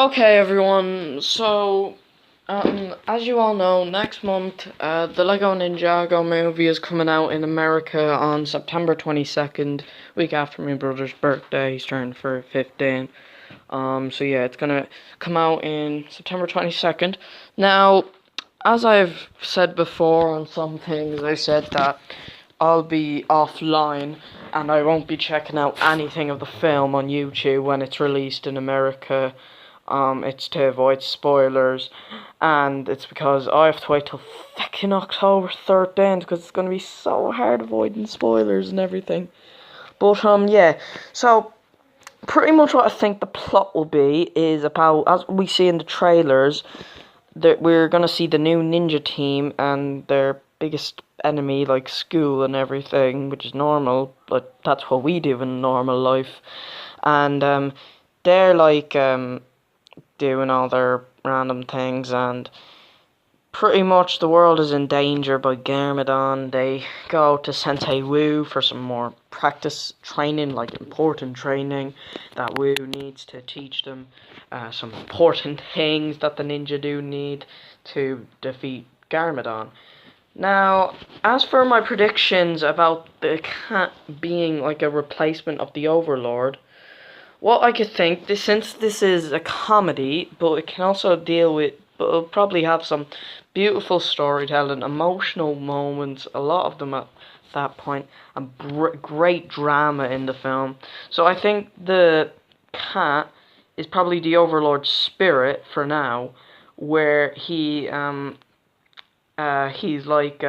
Okay, everyone. As you all know, next month, the Lego Ninjago movie is coming out in America on September 22nd, week after my brother's birthday. He's turning for 15. So yeah, it's gonna come out in September 22nd. Now, as I've said before on some things, I said that I'll be offline and I won't be checking out anything of the film on YouTube when it's released in America. It's to avoid spoilers, and it's because I have to wait till fucking October 13th because it's gonna be so hard avoiding spoilers and everything. But yeah, so pretty much what I think the plot will be is about, as we see in the trailers, that we're gonna see the new ninja team and their biggest enemy, like school and everything, which is normal, but that's what we do in normal life, and they're like doing all their random things, and pretty much the world is in danger by Garmadon. They go to Sensei Wu for some more practice training, like important training that Wu needs to teach them some important things that the ninja do need to defeat Garmadon. Now, as for my predictions about the cat being like a replacement of the Overlord, what I could think, since this is a comedy, but it can also deal with, but it'll probably have some beautiful storytelling, emotional moments, a lot of them at that point, and great drama in the film. So I think the cat is probably the Overlord's spirit for now, where he's like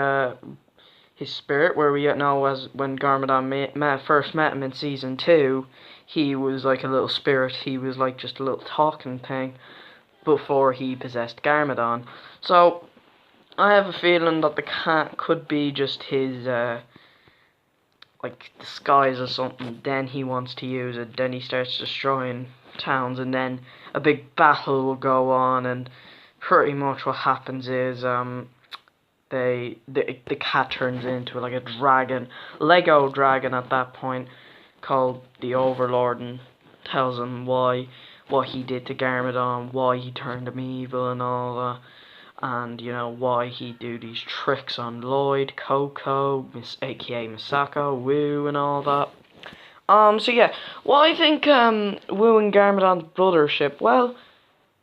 his spirit, where we know as when Garmadon first met him in season 2, he was like a little spirit. He was like just a little talking thing before he possessed Garmadon. So I have a feeling that the cat could be just his like disguise or something. Then he wants to use it. Then he starts destroying towns, and then a big battle will go on. And pretty much what happens is the cat turns into like a dragon, Lego dragon at that point, called the Overlord, and tells him what he did to Garmadon, why he turned him evil and all that, and why he do these tricks on Lloyd, Coco, aka Misako, Wu, and all that. So yeah, what I think Wu and Garmadon's brothership, well,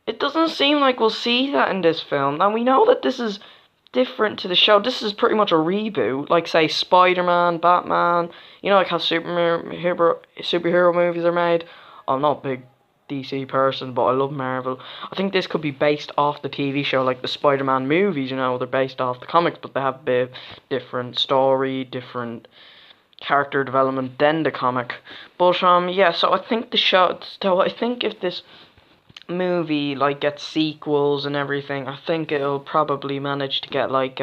it doesn't seem like we'll see that in this film, and we know that this is different to the show. This is pretty much a reboot, like say Spider-Man, Batman. Like how superhero movies are made. I'm not a big DC person, but I love Marvel. I think this could be based off the TV show, like the Spider-Man movies. They're based off the comics, but they have a bit different story, different character development than the comic. But yeah. So I think the show. So I think if this movie like gets sequels and everything, I think it'll probably manage to get like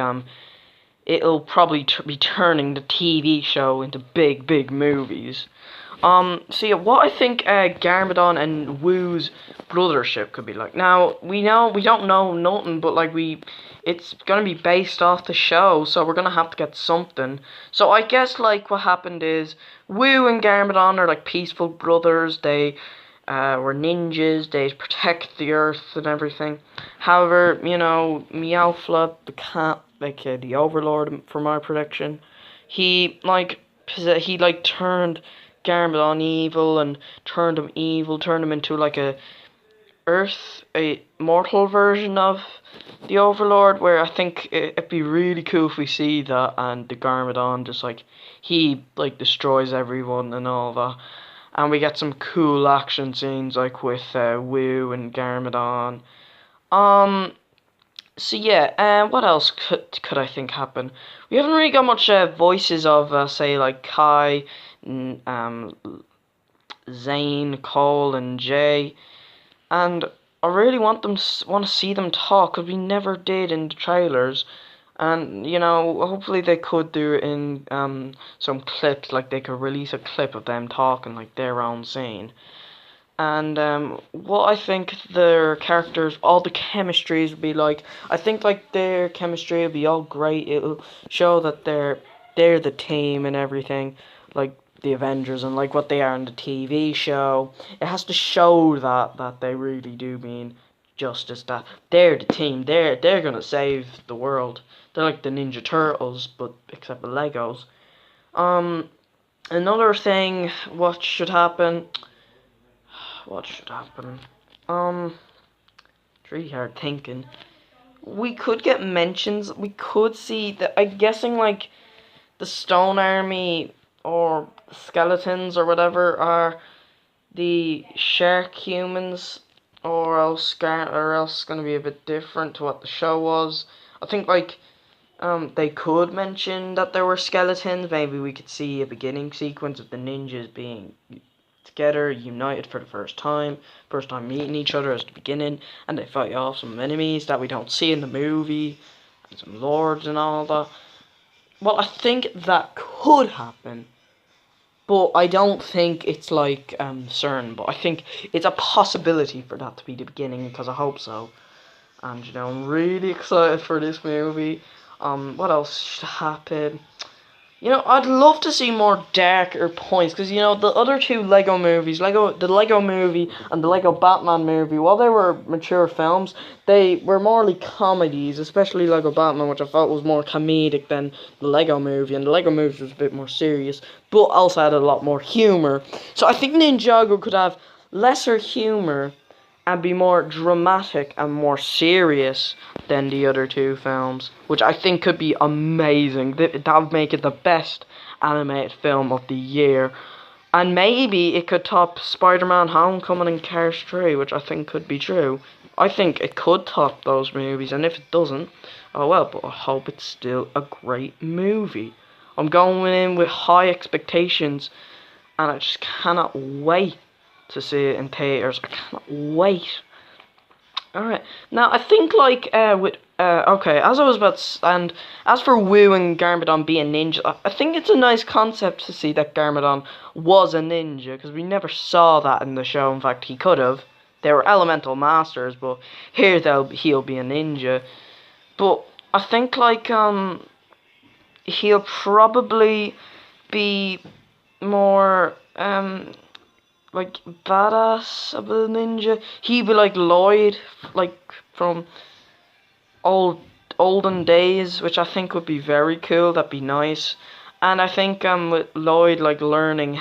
it'll probably be turning the TV show into big movies. So yeah, what I think Garmadon and Wu's brothership could be like. Now we don't know nothing, but like it's gonna be based off the show, so we're gonna have to get something. So I guess like what happened is Wu and Garmadon are like peaceful brothers. They were ninjas. They protect the earth and everything. However, Meowfla, the cat, like the Overlord for my prediction, he turned Garmadon evil and turned him into like a mortal version of the Overlord, where I think it'd be really cool if we see that, and the Garmadon just like he like destroys everyone and all that. And we get some cool action scenes like with Wu and Garmadon. So yeah, what else could I think happen? We haven't really got much voices of say like Kai, Zane, Cole, and Jay, and I really want to see them talk, because we never did in the trailers. And hopefully they could do it in some clips, like they could release a clip of them talking like their own scene. And what I think their characters, all the chemistries will be like, I think like their chemistry will be all great. It'll show that they're the team and everything. Like the Avengers and like what they are in the TV show. It has to show that they really do mean justice. That they're the team. They're gonna save the world. They're like the Ninja Turtles, but except with Legos. Another thing. What should happen? What should happen? It's really hard thinking. We could get mentions. We could see that. I'm guessing like the Stone Army or skeletons or whatever are the shark humans, or else gonna be a bit different to what the show was. I think like they could mention that there were skeletons. Maybe we could see a beginning sequence of the ninjas being together, united for the first time meeting each other as the beginning, and they fight off some enemies that we don't see in the movie, and some lords and all that. Well, I think that could happen, but I don't think it's like certain. But I think it's a possibility for that to be the beginning, because I hope so. And I'm really excited for this movie. What else should happen? I'd love to see more darker points, because the other two Lego movies, the Lego movie and the Lego Batman movie, while they were mature films, they were more like comedies, especially Lego Batman, which I felt was more comedic than the Lego movie, and the Lego movie was a bit more serious, but also had a lot more humor. So I think Ninjago could have lesser humor and be more dramatic and more serious than the other two films, which I think could be amazing. That would make it the best animated film of the year. And maybe it could top Spider-Man Homecoming and Cars 3, which I think could be true. I think it could top those movies, and if it doesn't, oh well, but I hope it's still a great movie. I'm going in with high expectations, and I just cannot wait to see it in theaters. I cannot wait. Alright, now I think okay, as I was about to, and as for Wu and Garmadon being ninja, I think it's a nice concept to see that Garmadon was a ninja, because we never saw that in the show. In fact, he could have. They were elemental masters, but here he'll be a ninja. But I think he'll probably be more like badass of a ninja. He'd be like Lloyd, like from olden days, which I think would be very cool. That'd be nice. And I think with Lloyd learning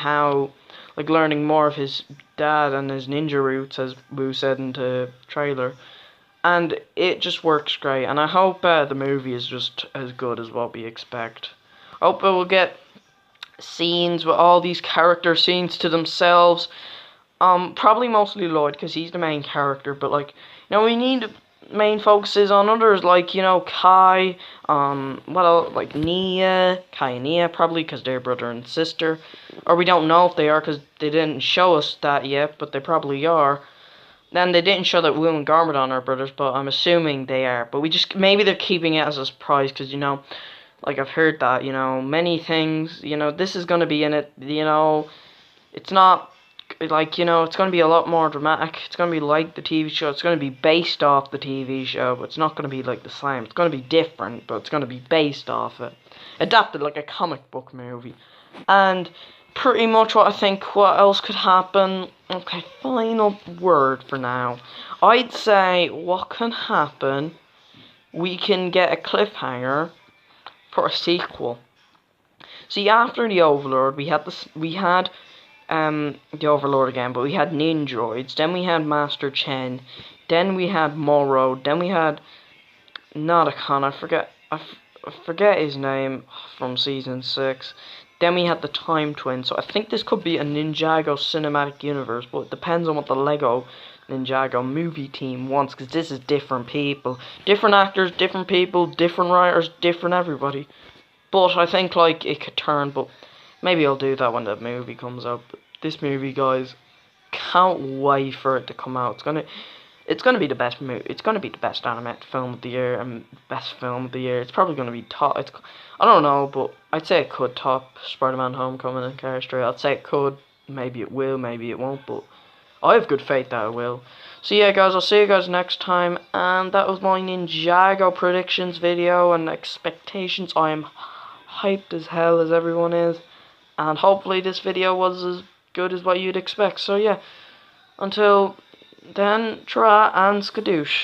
more of his dad and his ninja roots, as Wu said in the trailer, and it just works great. And I hope the movie is just as good as what we expect. I hope it will get scenes with all these character scenes to themselves. Probably mostly Lloyd, because he's the main character, but we need main focuses on others, Kai, what else, Nia, Kai and Nia, probably, because they're brother and sister, or we don't know if they are, because they didn't show us that yet, but they probably are. Then they didn't show that Wu and Garmadon are brothers, but I'm assuming they are, but maybe they're keeping it as a surprise, because, I've heard that, many things, this is going to be in it, it's not, it's going to be a lot more dramatic. It's going to be like the TV show. It's going to be based off the TV show, but it's not going to be like the same. It's going to be different, but it's going to be based off it. Adapted like a comic book movie. And pretty much what else could happen. Okay, final word for now. I'd say what can happen, we can get a cliffhanger for a sequel. See, after the Overlord, we had the Overlord again, but we had Ninjroids, then we had Master Chen, then we had Moro, then we had Nodacon, I forget his name from season 6, then we had the Time Twin. So I think this could be a Ninjago cinematic universe, but it depends on what the Lego Ninjago movie team wants, because this is different people, different actors, different people, different writers, different everybody. But I think it could turn, but maybe I'll do that when the movie comes out. But this movie, guys, can't wait for it to come out. It's gonna be the best movie. It's gonna be the best animated film of the year and best film of the year. It's probably gonna be top. I don't know, but I'd say it could top Spider-Man: Homecoming and Cars 3. I'd say it could. Maybe it will. Maybe it won't. But I have good faith that it will. So yeah, guys, I'll see you guys next time. And that was my Ninjago predictions video and expectations. I am hyped as hell, as everyone is. and hopefully this video was as good as what you'd expect. So yeah, until then, tra and skadoosh.